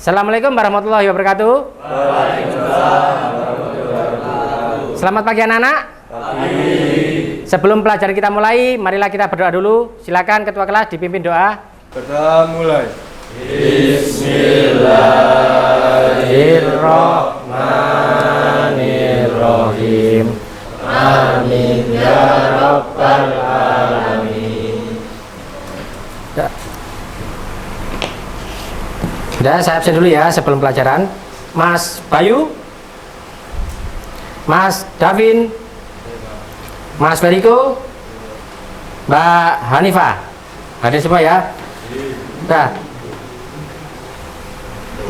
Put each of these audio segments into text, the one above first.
Assalamualaikum warahmatullahi wabarakatuh. Selamat pagi anak-anak. Sebelum pelajaran kita mulai, marilah kita berdoa dulu. Silakan ketua kelas dipimpin doa. Kita mulai. Bismillahirrahmanirrahim. Amin ya rabbal alamin. Sudah, saya absen dulu ya sebelum pelajaran. Mas Bayu, Mas Davin, Mas Beriko, Mbak Hanifah, hadir semua ya. Nah,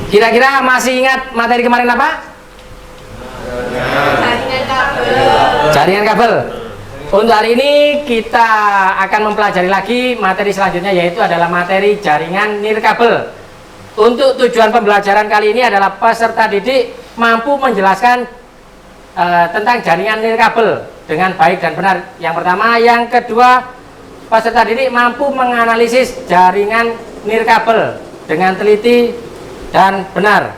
kira-kira masih ingat materi kemarin apa? Jaringan kabel. Jaringan kabel. Untuk hari ini kita akan mempelajari lagi materi selanjutnya, yaitu adalah materi jaringan nirkabel. Untuk tujuan pembelajaran kali ini adalah peserta didik mampu menjelaskan tentang jaringan nirkabel dengan baik dan benar. Yang pertama, yang kedua, peserta didik mampu menganalisis jaringan nirkabel dengan teliti dan benar.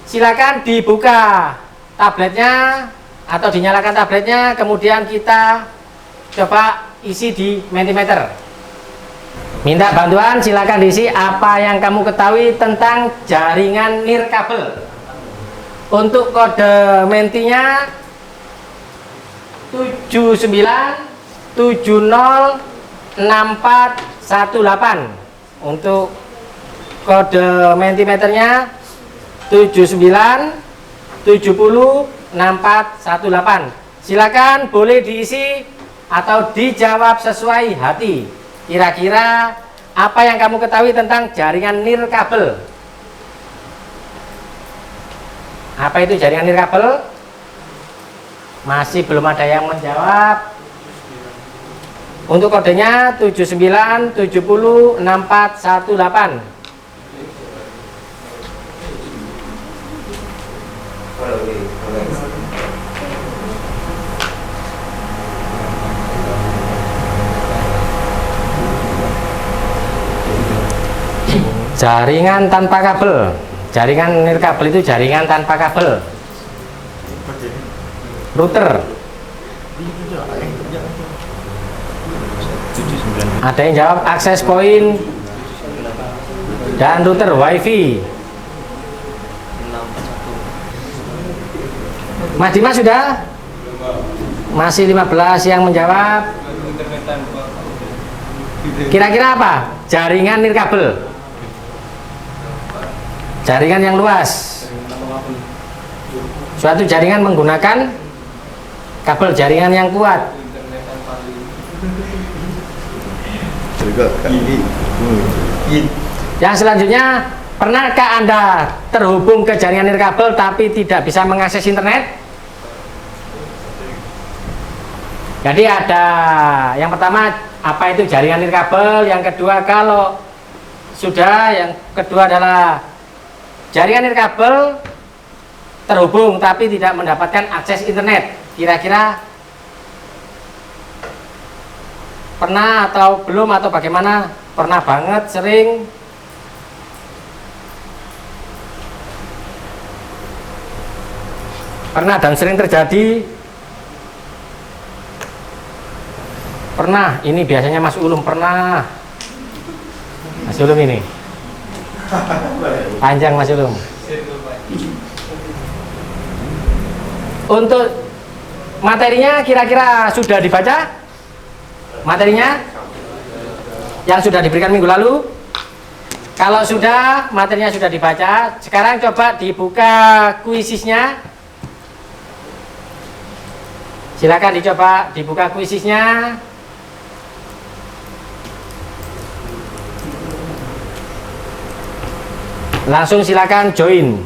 Silakan dibuka tabletnya atau dinyalakan tabletnya, kemudian kita coba isi di Mentimeter. Minta bantuan, silakan diisi apa yang kamu ketahui tentang jaringan nirkabel. Untuk kode mentinya 79706418. Untuk kode mentimeternya 79706418. Silakan boleh diisi atau dijawab sesuai hati. Kira-kira apa yang kamu ketahui tentang jaringan nirkabel? Apa itu jaringan nirkabel? Masih belum ada yang menjawab. Untuk kodenya 79706418. Jaringan tanpa kabel. Jaringan nirkabel itu jaringan tanpa kabel. Router. Ada yang jawab access point dan router wifi. Mas Dimas sudah? Masih 15 yang menjawab. Kira-kira apa? Jaringan nirkabel. Jaringan yang luas. Suatu jaringan menggunakan kabel jaringan yang kuat. Yang selanjutnya, pernahkah Anda terhubung ke jaringan nirkabel tapi tidak bisa mengakses internet? Jadi ada yang pertama, apa itu jaringan nirkabel? Yang kedua, kalau sudah, yang kedua adalah jaringan nirkabel terhubung tapi tidak mendapatkan akses internet. Kira-kira pernah atau belum atau bagaimana? Pernah banget, sering? Pernah dan sering terjadi? Pernah, ini biasanya Mas Ulum pernah. Mas Ulum ini panjang Mas Ulum. Untuk materinya kira-kira sudah dibaca? Materinya yang sudah diberikan minggu lalu? Kalau sudah, materinya sudah dibaca. Sekarang coba dibuka kuisisnya. Silakan dicoba dibuka kuisisnya. Langsung silakan join.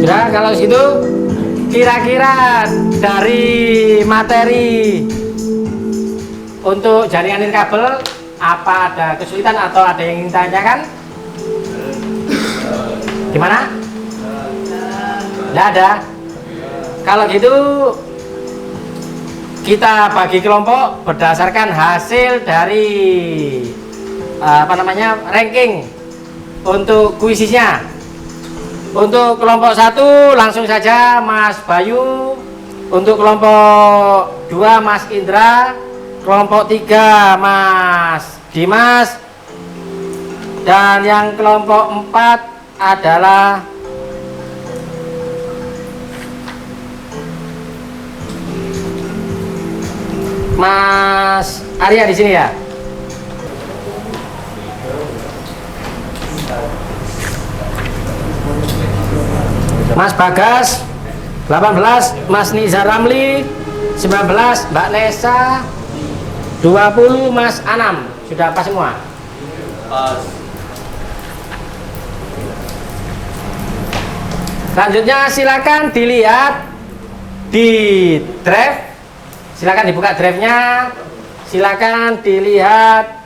Ya, kalau situ kira-kira dari materi untuk jaringan nirkabel apa ada kesulitan atau ada yang ingin tanyakan? Gimana? Tidak ada. Kalau gitu kita bagi kelompok berdasarkan hasil dari ranking untuk kuisisnya. Untuk kelompok 1 langsung saja Mas Bayu, untuk kelompok 2 Mas Indra, kelompok 3 Mas Dimas, dan yang kelompok 4 adalah Mas Arya di sini ya. Mas Bagas 18, Mas Nizar Ramli 19, Mbak Lesa 20, Mas Anam. Sudah pas semua? Pas. Selanjutnya silakan dilihat di drive. Silakan dibuka drive-nya. Silakan dilihat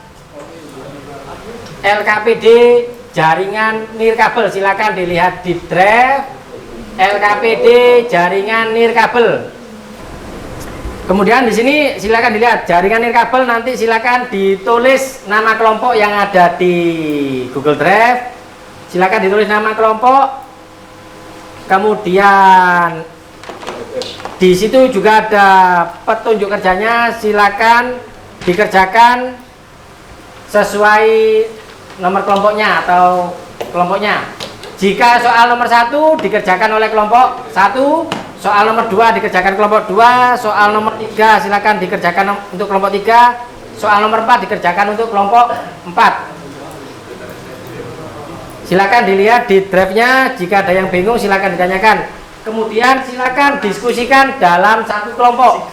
LKPD jaringan nirkabel. Silakan dilihat di drive LKPD jaringan nirkabel. Kemudian di sini silakan dilihat jaringan nirkabel, nanti silakan ditulis nama kelompok yang ada di Google Drive. Silakan ditulis nama kelompok. Kemudian di situ juga ada petunjuk kerjanya, silakan dikerjakan sesuai nomor kelompoknya atau kelompoknya. Jika soal nomor 1 dikerjakan oleh kelompok 1, soal nomor 2 dikerjakan kelompok 2, soal nomor 3 silakan dikerjakan untuk kelompok 3, soal nomor 4 dikerjakan untuk kelompok 4. Silakan dilihat di drive-nya, jika ada yang bingung silakan ditanyakan. Kemudian silakan diskusikan dalam satu kelompok.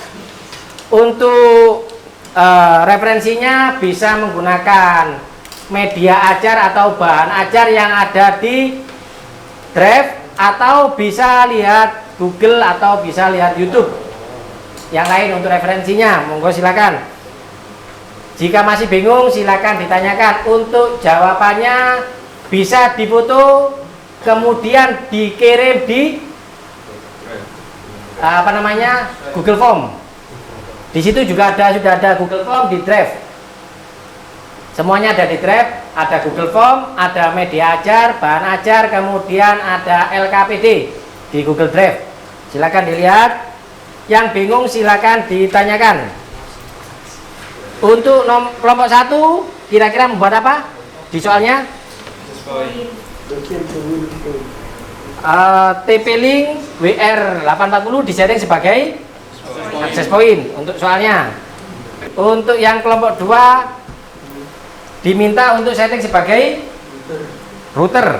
Untuk referensinya bisa menggunakan media ajar atau bahan ajar yang ada di drive, atau bisa lihat Google atau bisa lihat YouTube yang lain untuk referensinya. Monggo silakan. Jika masih bingung silakan ditanyakan. Untuk jawabannya bisa difoto kemudian dikirim di Google Form. Di situ juga sudah ada Google Form di drive. Semuanya ada di drive, ada Google Form, ada media ajar, bahan ajar, kemudian ada LKPD di Google Drive. Silakan dilihat. Yang bingung silakan ditanyakan. Untuk kelompok 1 kira-kira membuat apa di soalnya? TP-Link WR840 disetting sebagai akses point untuk soalnya. Untuk yang kelompok 2 diminta untuk setting sebagai router.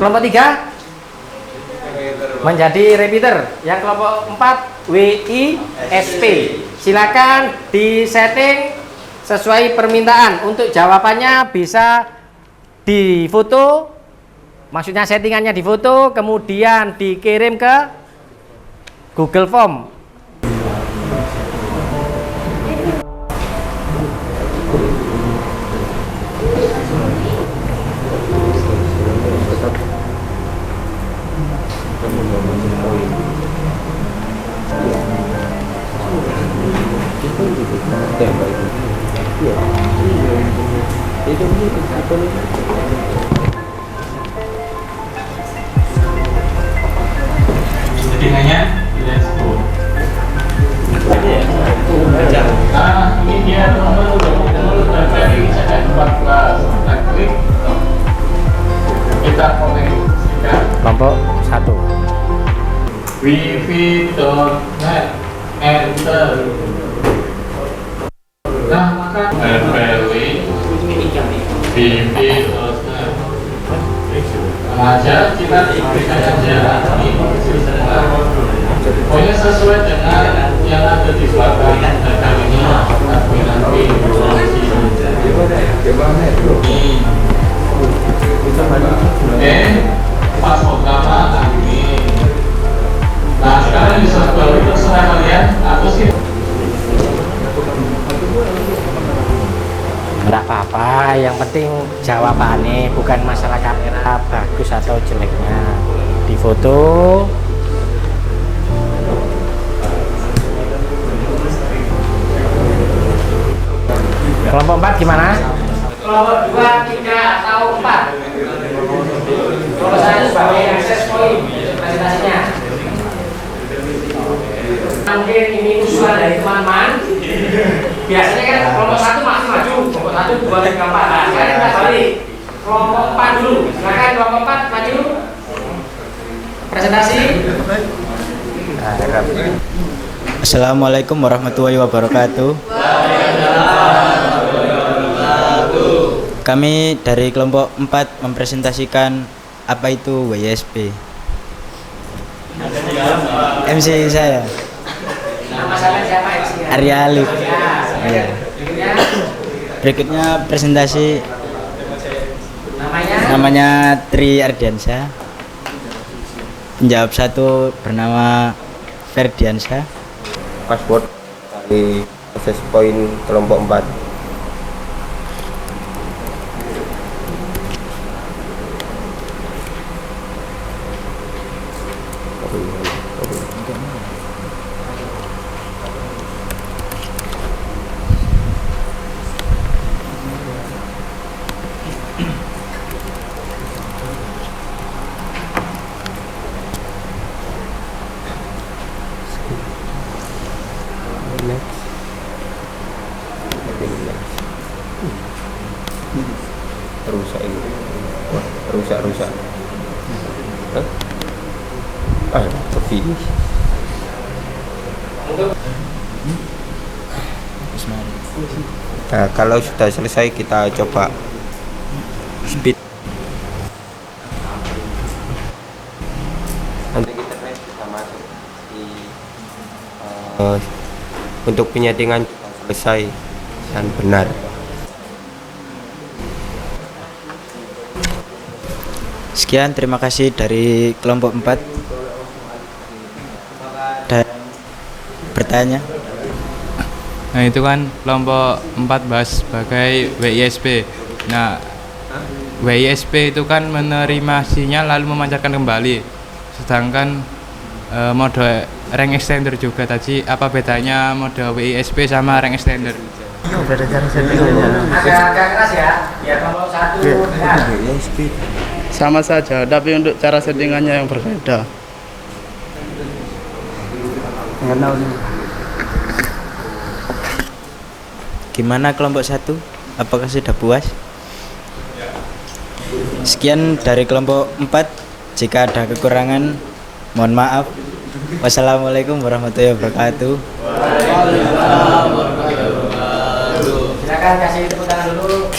Kelompok 3 menjadi repeater. Yang kelompok 4 WISP. Silakan disetting sesuai permintaan. Untuk jawabannya bisa difoto, maksudnya settingannya difoto kemudian dikirim ke Google Form. Settingannya dashboard. Ini dia nomor dan tadi saya 14. Kita klik, kita koneksikan Kelompok 1. wifi.net, enter. Nah, maka wifi.net aja kita klikkan aja ini. Pokoknya sesuai dengan yang ada di belakang data ini nanti apa-apa, yang penting jawabannya, bukan masalah kamera bagus atau jeleknya. Di foto kelompok 4 gimana? Kelompok 2, 3, atau 4? Kelompok 1 sebagai akses point presentasinya. Mungkin ini usulan dari teman-teman. Biasanya kan kelompok 1 masih maju, kelompok 1, 2, 3, 4. Nah, sekarang kita balik. Kelompok 4 dulu. Silakan kelompok 4 maju. Presentasi. Assalamualaikum warahmatullahi wabarakatuh. Kami dari kelompok 4 mempresentasikan apa itu WISP. MC saya Nama saya siapa MC-nya? Arya Alif. Ya. Ya. Berikutnya presentasi Namanya? namanya Tri Ardiansyah. Penjawab 1 bernama Ferdiansyah. Password dari access point kelompok 4. Rusak ini. Wah, rusak. Kopi. Nah, kalau sudah selesai kita coba speed. Nanti kita bisa masuk di untuk penyetingan sudah selesai dan benar. Sekian, terima kasih dari kelompok 4. Dan bertanya. Nah, itu kan kelompok 4 bahas sebagai WISP. Nah, WISP itu kan menerima sinyal lalu memancarkan kembali. Sedangkan mode rank extender juga tadi, apa bedanya mode WISP sama rank extender? Agak keras ya, biar kelompok 1 dengar. Sama saja, tapi untuk cara settingannya yang berbeda. Gimana kelompok 1? Apakah sudah puas? Sekian dari kelompok 4. Jika ada kekurangan, mohon maaf. Wassalamualaikum warahmatullahi wabarakatuh. Silakan kasih tepuk tangan dulu.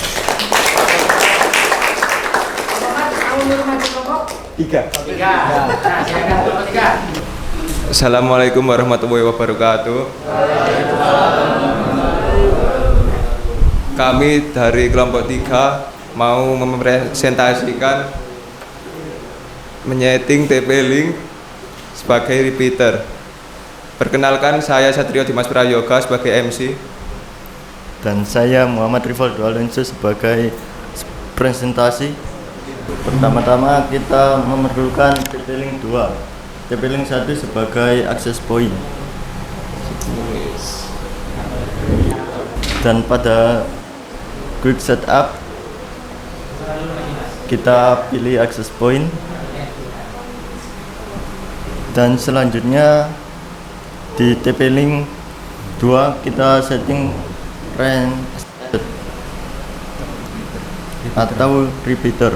Tiga. Nah, silakan kelompok 3. Assalamualaikum warahmatullahi wabarakatuh. Kami dari kelompok 3 mau mempresentasikan menyeting TP-Link sebagai repeater. Perkenalkan, saya Satrio Dimas Prayoga sebagai MC. Dan saya Muhammad Rivaldo Alonso sebagai presentasi. Pertama-tama kita memerlukan TP-Link 2, TP-Link 1 sebagai access point. Dan pada quick setup kita pilih access point. Dan selanjutnya di TP-Link 2 kita setting range atau repeater.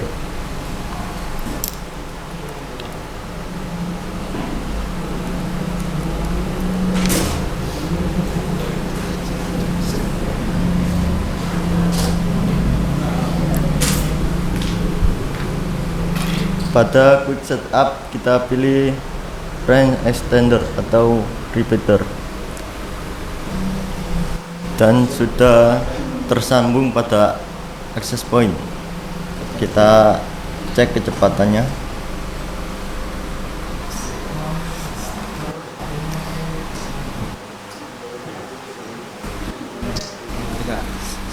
Pada quick setup kita pilih range extender atau repeater, dan sudah tersambung pada access point. Kita cek kecepatannya.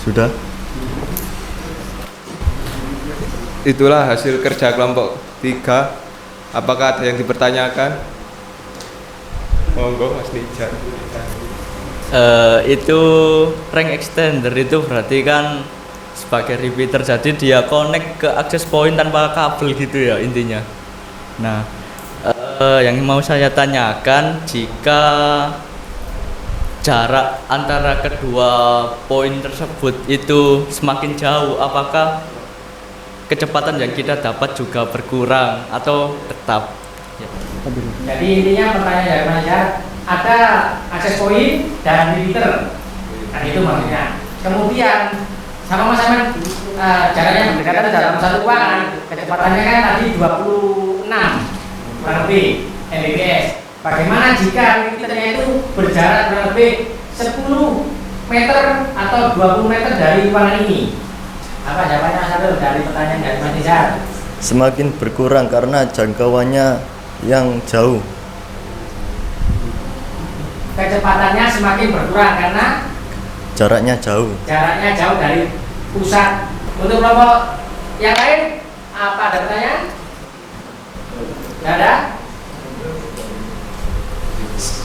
Sudah. itulah hasil kerja kelompok 3. Apakah ada yang dipertanyakan? Monggo Mas Nijar. Itu rank extender itu berarti kan sebagai repeater, jadi dia connect ke access point tanpa kabel gitu ya intinya. Nah, yang mau saya tanyakan, jika jarak antara kedua poin tersebut itu semakin jauh, apakah kecepatan yang kita dapat juga berkurang atau tetap? Jadi intinya pertanyaan dari manajer, ada akses point dan repeater, kan itu maksudnya. Kemudian sama-sama jaraknya berdekatan dalam satu ruangan, kecepatannya kan tadi 26 kurang lebih Mbps. Bagaimana jika repeaternya itu berjarak kurang lebih 10 meter atau 20 meter dari ruangan ini? Apa jawabannya Mas Abdul dari pertanyaan dari Mas Nizar? Semakin berkurang karena jangkauannya yang jauh. Kecepatannya semakin berkurang karena Jaraknya jauh. jaraknya jauh dari pusat. Untuk kelompok yang lain, apa ada pertanyaan? Tidak ada?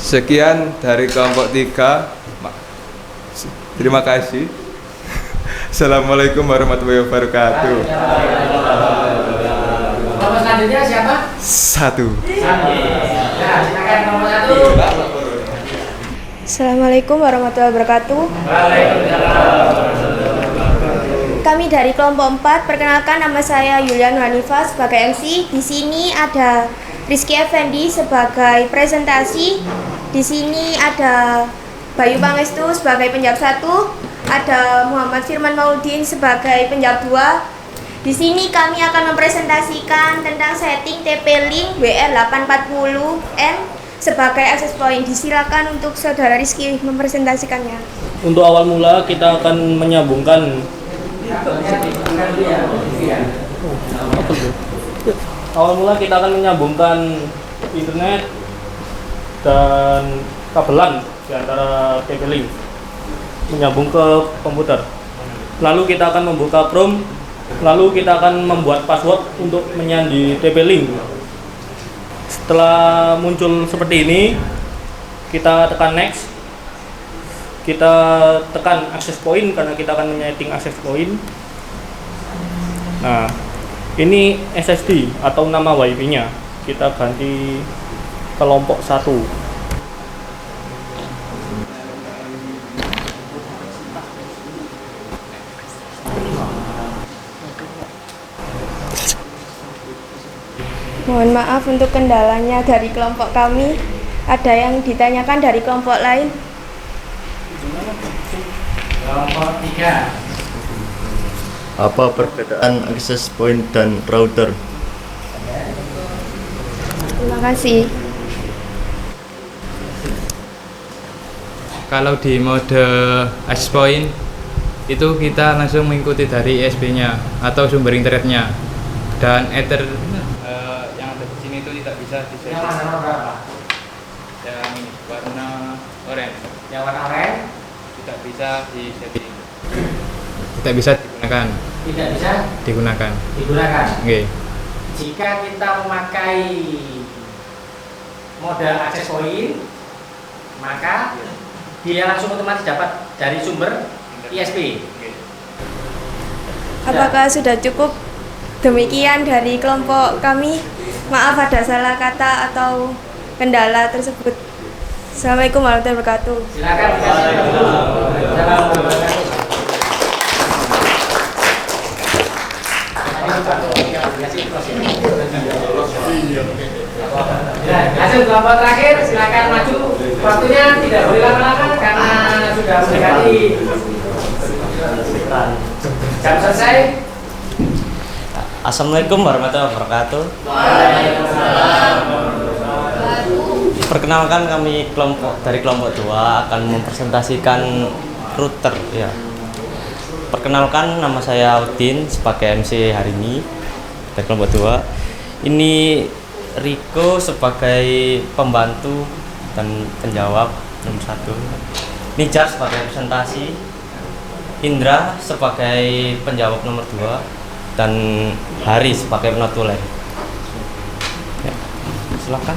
Sekian dari kelompok 3. Terima kasih. Assalamualaikum warahmatullahi wabarakatuh. Kelompok selanjutnya siapa? 1. Ya, silakan nomor 1. Assalamualaikum warahmatullahi wabarakatuh. Kami dari kelompok 4, perkenalkan nama saya Yulian Hanifah sebagai MC. Di sini ada Rizky Effendi sebagai presentasi. Di sini ada Bayu Pangestu sebagai penjawab 1, ada Muhammad Firman Maudin sebagai penjawab 2. Di sini kami akan mempresentasikan tentang setting TP-Link WR840M sebagai access point. Disilakan untuk saudara Rizky mempresentasikannya. Untuk awal mula kita akan menyambungkan internet dan kabelan di antara TP-Link menyambung ke komputer. Lalu kita akan membuka Chrome, lalu kita akan membuat password untuk menyandi TP-Link. Setelah muncul seperti ini, kita tekan next. Kita tekan access point karena kita akan menyeting access point. Nah, ini SSD atau nama WiFi-nya. Kita ganti kelompok 1. Mohon maaf untuk kendalanya dari kelompok kami. Ada yang ditanyakan dari kelompok lain? Kelompok 3. Apa perbedaan access point dan router? Terima kasih. Kalau di mode access point itu kita langsung mengikuti dari ISP-nya atau sumber internetnya, dan ether yang ada di sini itu tidak bisa disetting. Yang warna berapa? Yang ini warna oranye. Yang warna oranye tidak bisa disetting. Tidak bisa digunakan. tidak bisa Digunakan. Oke. Jika kita memakai mode access point, maka dia langsung otomatis dapat dari sumber ISP. Apakah sudah cukup? Demikian dari kelompok kami. Maaf ada salah kata atau kendala tersebut. Assalamualaikum warahmatullahi wabarakatuh. Silakan dikasih dulu. Ya, hasil kelompok terakhir silakan maju. Waktunya tidak boleh lama-lama karena sudah mendekati jam selesai. Assalamualaikum warahmatullahi wabarakatuh. Perkenalkan, kami dari kelompok 2 akan mempresentasikan router ya. Perkenalkan, nama saya Udin sebagai MC hari ini dari kelompok 2. Ini Riko sebagai pembantu dan penjawab nomor 1. Nijar sebagai presentasi. Indra sebagai penjawab nomor 2. dan hari sebagai notulen. Ya, silakan.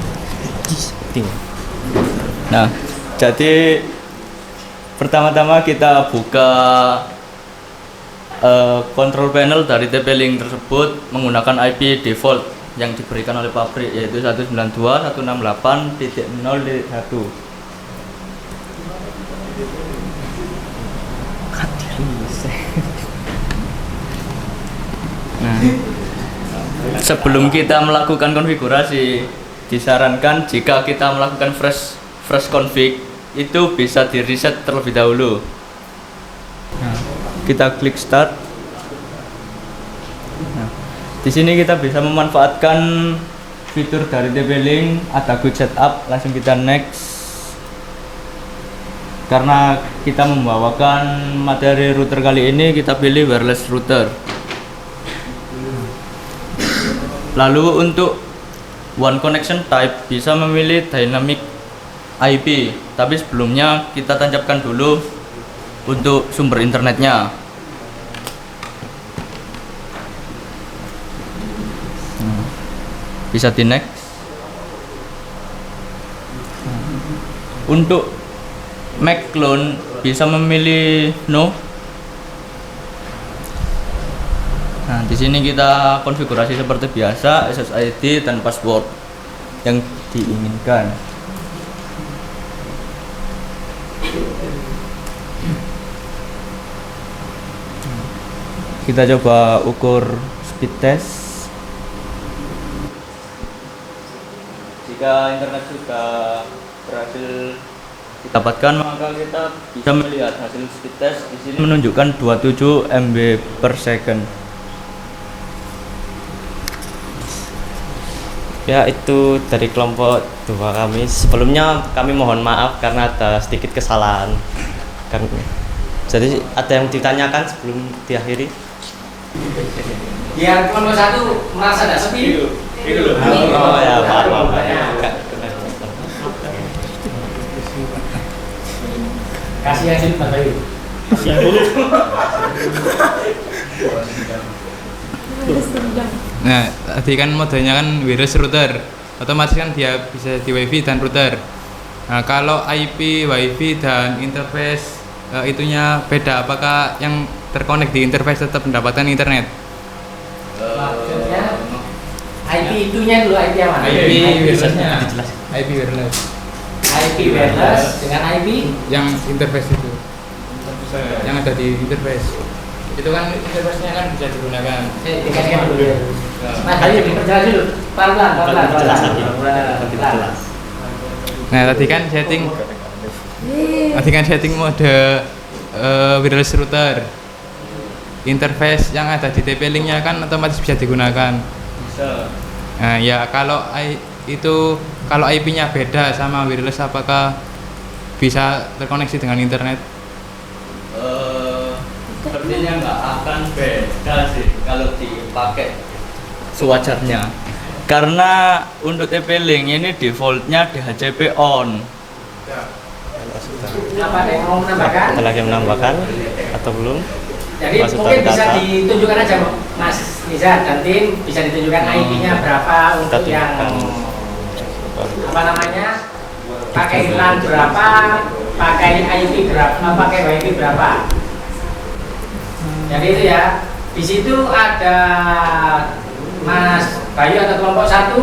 Nah, jadi pertama-tama kita buka control panel dari TP-Link tersebut menggunakan IP default yang diberikan oleh pabrik, yaitu 192.168.0.1. Nah, sebelum kita melakukan konfigurasi, disarankan jika kita melakukan fresh config itu bisa di reset terlebih dahulu. Nah, kita klik start. Nah, di sini kita bisa memanfaatkan fitur dari TP-Link, ada good setup, langsung kita next. Karena kita membawakan materi router kali ini, kita pilih wireless router. Lalu untuk one connection type bisa memilih dynamic IP, tapi sebelumnya kita tancapkan dulu untuk sumber internetnya. Bisa di next. Untuk Mac clone bisa memilih no. Nah, di sini kita konfigurasi seperti biasa, SSID dan password yang diinginkan. Kita coba ukur speed test. Jika internet sudah berhasil didapatkan, maka kita bisa melihat hasil speed test. Di sini menunjukkan 27 MB per second. Ya, itu dari kelompok 2 kami. Sebelumnya kami mohon maaf karena ada sedikit kesalahan. Jadi ada yang ditanyakan sebelum diakhiri? Biar kelompok 1 merasa tidak sepi. Oh ya, maaf. Kasih aja Pak Bayu. Nah, tadi kan modenya kan wireless router, otomatis kan dia bisa di WiFi dan router. Nah, kalau IP, WiFi dan interface itunya beda, apakah yang terkonek di interface tetap mendapatkan internet? Maksudnya IP itunya dulu IP yang mana? IP wirelessnya. IP wireless. IP wireless dengan IP yang interface itu, yang ada di interface. Itu kan interface-nya kan bisa digunakan. Dikasihkan dulu ya. Nah, tadi diperjelas dulu. Pelan-pelan. Nah, tadi kan setting mode wireless router. Interface yang ada di TP-Link-nya kan otomatis bisa digunakan. Bisa. Nah, ya kalau IP-nya beda sama wireless, apakah bisa terkoneksi dengan internet? Sepertinya nggak akan beda sih kalau dipakai sewajarnya. Karena untuk TP-Link ini defaultnya DHCP on. Apa ada yang mau menambahkan? Ada lagi yang menambahkan atau belum? Jadi mungkin bisa ditunjukkan aja Mas Nizar dan tim, bisa ditunjukkan IP-nya berapa untuk yang apa namanya, pakai LAN berapa, pakai IP berapa, pakai WiFi berapa. Jadi itu ya, di situ ada Mas Bayu atau kelompok 1,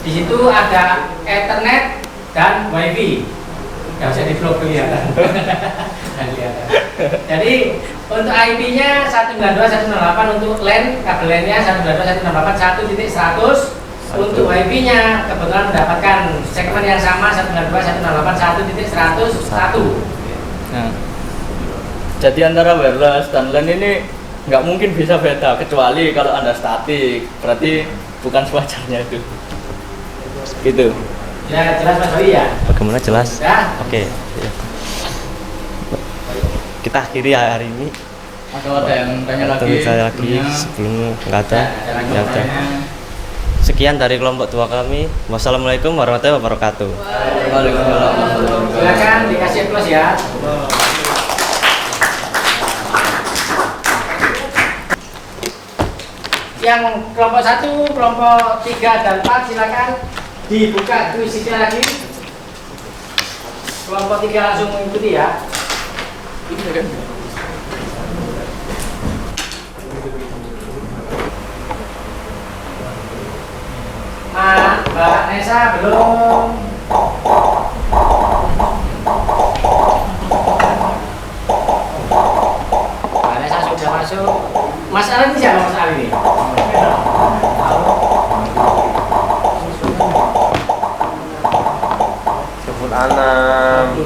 di situ ada Ethernet dan WiFi. Nggak usah di vlog kelihatan. Jadi untuk IP-nya 192.168, untuk LAN kabel LAN-nya 192.168.1.100. Untuk WiFi-nya kebetulan mendapatkan segmen yang sama 192.168.1.101. Nah, jadi antara wireless dan LAN ini nggak mungkin bisa beda kecuali kalau Anda statik, berarti bukan sewajarnya itu. Gitu. Ya, jelas Mas Bayu ya? Bagaimana jelas? Ya. Oke. Ya. Kita akhiri hari ini. Atau ada yang tanya Atau lagi? misalnya lagi sebelum nggak ada. Ya udah. Sekian dari kelompok 2 kami. Wassalamualaikum warahmatullahi wabarakatuh. Waalaikumsalam. Silakan dikasih plus ya. Yang kelompok 1, kelompok 3 dan 4 silakan dibuka kuisnya lagi. Kelompok 3 langsung mengikuti ya. Mbak Nesa belum. Mbak Nesa sudah masuk. Mas Ali ini siapa Mas Ali ini? Sebut Anam.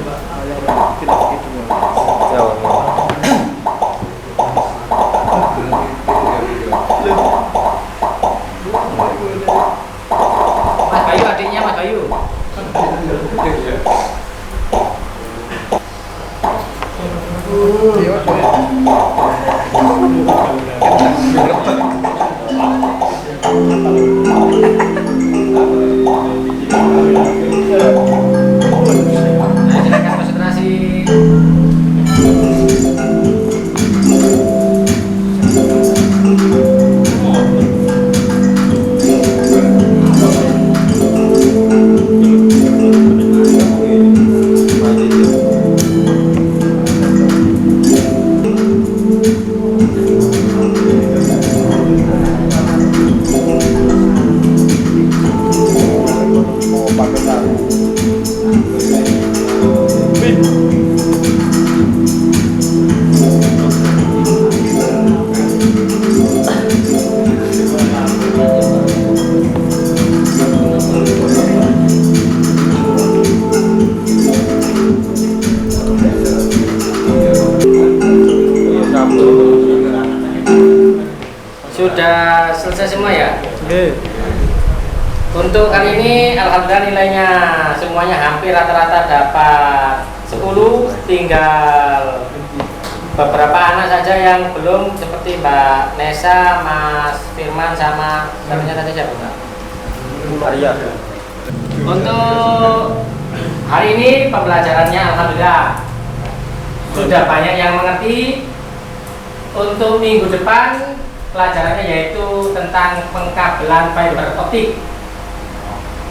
Mas Bayu, adiknya Mas Bayu. Nah, silakan konsentrasi. Sudah selesai semua ya? Untuk kali ini alhamdulillah nilainya semuanya hampir rata-rata dapat 10, tinggal beberapa anak saja yang belum seperti Mbak Nesa, Mas Firman sama namanya tadi siapa Mbak? Maria. Untuk hari ini pembelajarannya alhamdulillah sudah banyak yang mengerti. Untuk minggu depan pelajarannya yaitu tentang pengkabelan fiber optik.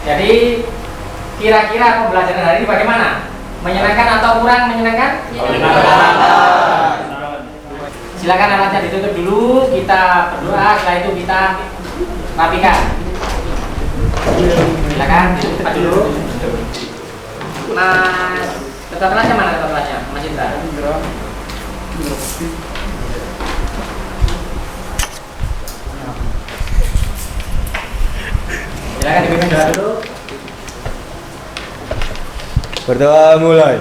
Jadi kira-kira pembelajaran hari ini bagaimana? Menyenangkan atau kurang menyenangkan? Silakan alatnya ditutup dulu, kita berdoa, setelah itu kita rapikan. Silakan ditutup dulu. Mas, ketua kelasnya mana ketua kelasnya? Mas Indra. Silakan dipimpin doa dulu. Berdoa mulai.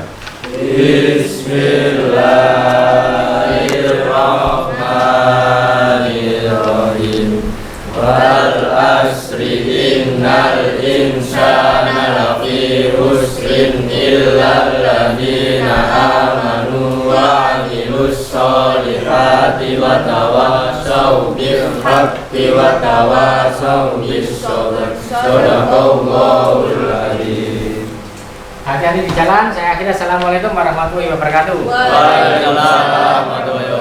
Bismillahirrahmanirrahim. Wal asri innal insana lafi khusrin illa alladziina aamanu wa 'amilus sholihati wa tawassaw bil haqqi wa tawassaw bis sabr. Shadaqallahul adzim. Hati-hati di jalan. Saya akhiri. Assalamualaikum warahmatullahi wabarakatuh. Waalaikumsalam warahmatullahi wabarakatuh.